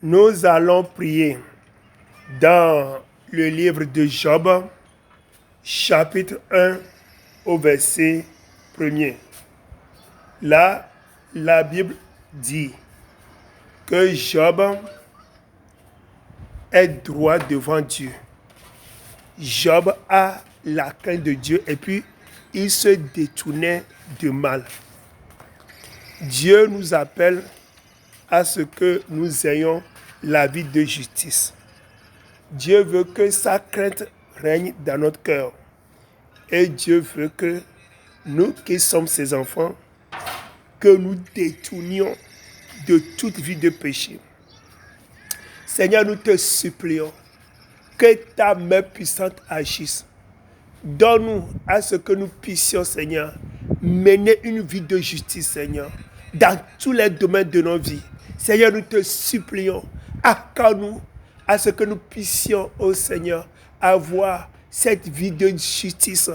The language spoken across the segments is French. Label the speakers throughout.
Speaker 1: Nous allons prier dans le livre de Job, chapitre 1 au verset 1er. Là, la Bible dit que Job est droit devant Dieu. Job a la crainte de Dieu et puis il se détournait de mal. Dieu nous appelle à ce que nous ayons la vie de justice. Dieu veut que sa crainte règne dans notre cœur. Et Dieu veut que nous qui sommes ses enfants, que nous détournions de toute vie de péché. Seigneur, nous te supplions que ta main puissante agisse. Donne-nous à ce que nous puissions, Seigneur, mener une vie de justice, Seigneur, dans tous les domaines de nos vies. Seigneur, nous te supplions, accorde-nous à ce que nous puissions, ô Seigneur, avoir cette vie de justice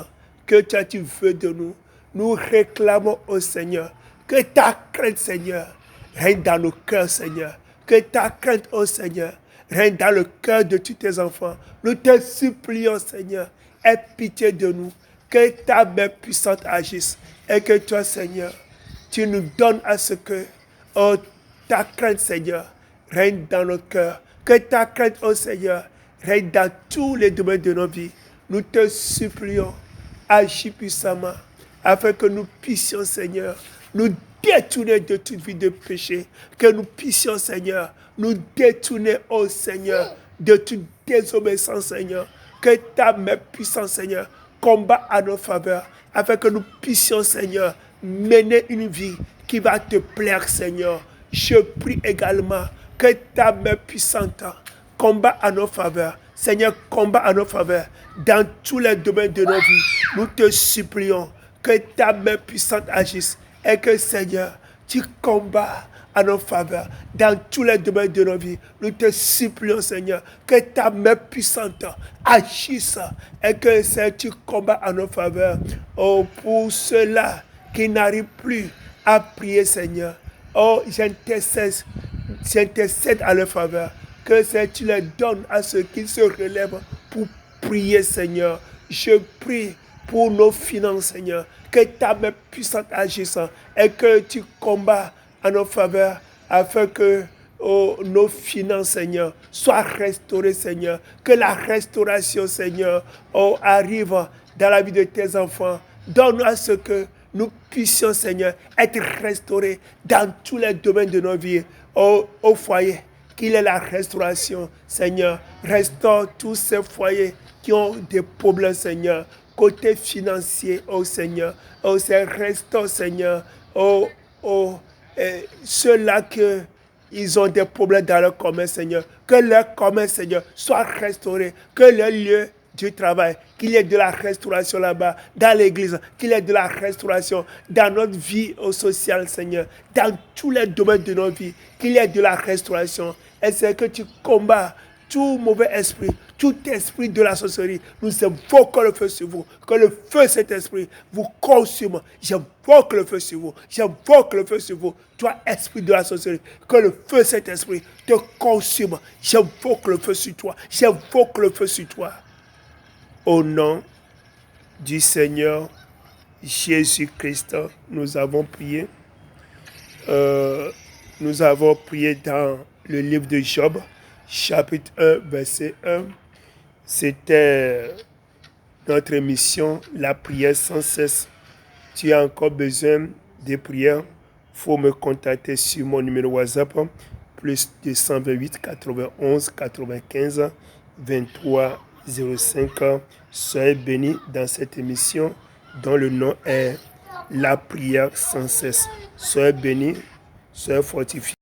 Speaker 1: que toi tu veux de nous. Nous réclamons, ô Seigneur, que ta crainte, Seigneur, règne dans nos cœurs, Seigneur. Que ta crainte, ô Seigneur, règne dans le cœur de tous tes enfants. Nous te supplions, Seigneur, aie pitié de nous. Que ta main puissante agisse et que toi, Seigneur, tu nous donnes à ce que, oh, ta crainte, Seigneur, règne dans nos cœurs. Que ta crainte, oh Seigneur, règne dans tous les domaines de nos vies. Nous te supplions, agis puissamment, afin que nous puissions, Seigneur, nous détourner de toute vie de péché. Que nous puissions, Seigneur, nous détourner, oh Seigneur, de toute désobéissance, Seigneur. Que ta main puissante, Seigneur, combat à nos faveurs, afin que nous puissions, Seigneur, mener une vie qui va te plaire, Seigneur. Je prie également que ta main puissante combat à nos faveurs. Seigneur, combat à nos faveurs dans tous les domaines de nos vies. Nous te supplions que ta main puissante agisse et que, Seigneur, tu combats à nos faveurs dans tous les domaines de nos vies. Nous te supplions, Seigneur, que ta main puissante agisse et que, Seigneur, tu combats à nos faveurs. Oh, pour ceux-là qui n'arrivent plus à prier, Seigneur. Oh, j'intercède à leur faveur. Que, Seigneur, tu les donnes à ceux qui se relèvent pour prier, Seigneur. Je prie pour nos finances, Seigneur. Que ta main puissante agisse et que tu combats à nos faveurs afin que nos finances, Seigneur, soient restaurées, Seigneur. Que la restauration, Seigneur, arrive dans la vie de tes enfants. Donne-nous à ce que nous puissions, Seigneur, être restaurés dans tous les domaines de nos vies. Au foyer, qu'il ait la restauration, Seigneur. Restaure tous ces foyers qui ont des problèmes, Seigneur. Côté financier, oh Seigneur. Oh, c'est restaure, Seigneur. Ceux-là ils ont des problèmes dans leur commerce, Seigneur. Que leur commerce, Seigneur, soit restauré. Que leur lieu du travail, qu'il y ait de la restauration là-bas, dans l'église, qu'il y ait de la restauration dans notre vie sociale, Seigneur. Dans tous les domaines de notre vie, qu'il y ait de la restauration. Et c'est que tu combats tout mauvais esprit, tout esprit de la sorcellerie. Nous invoquons le feu sur vous. Que le feu, cet esprit, vous consume. J'invoque le feu sur vous. J'invoque le feu sur vous. Toi, esprit de la sorcellerie, que le feu, cet esprit, te consume. J'invoque le feu sur toi. J'invoque le feu sur toi. Au nom du Seigneur Jésus-Christ, nous avons prié. Nous avons prié dans le livre de Job, chapitre 1, verset 1. C'était notre émission, la prière sans cesse. Tu as encore besoin de prières, il faut me contacter sur mon numéro WhatsApp, plus 228 91 95 23 05. Soyez bénis dans cette émission dont le nom est la prière sans cesse. Soyez bénis, soyez fortifiés.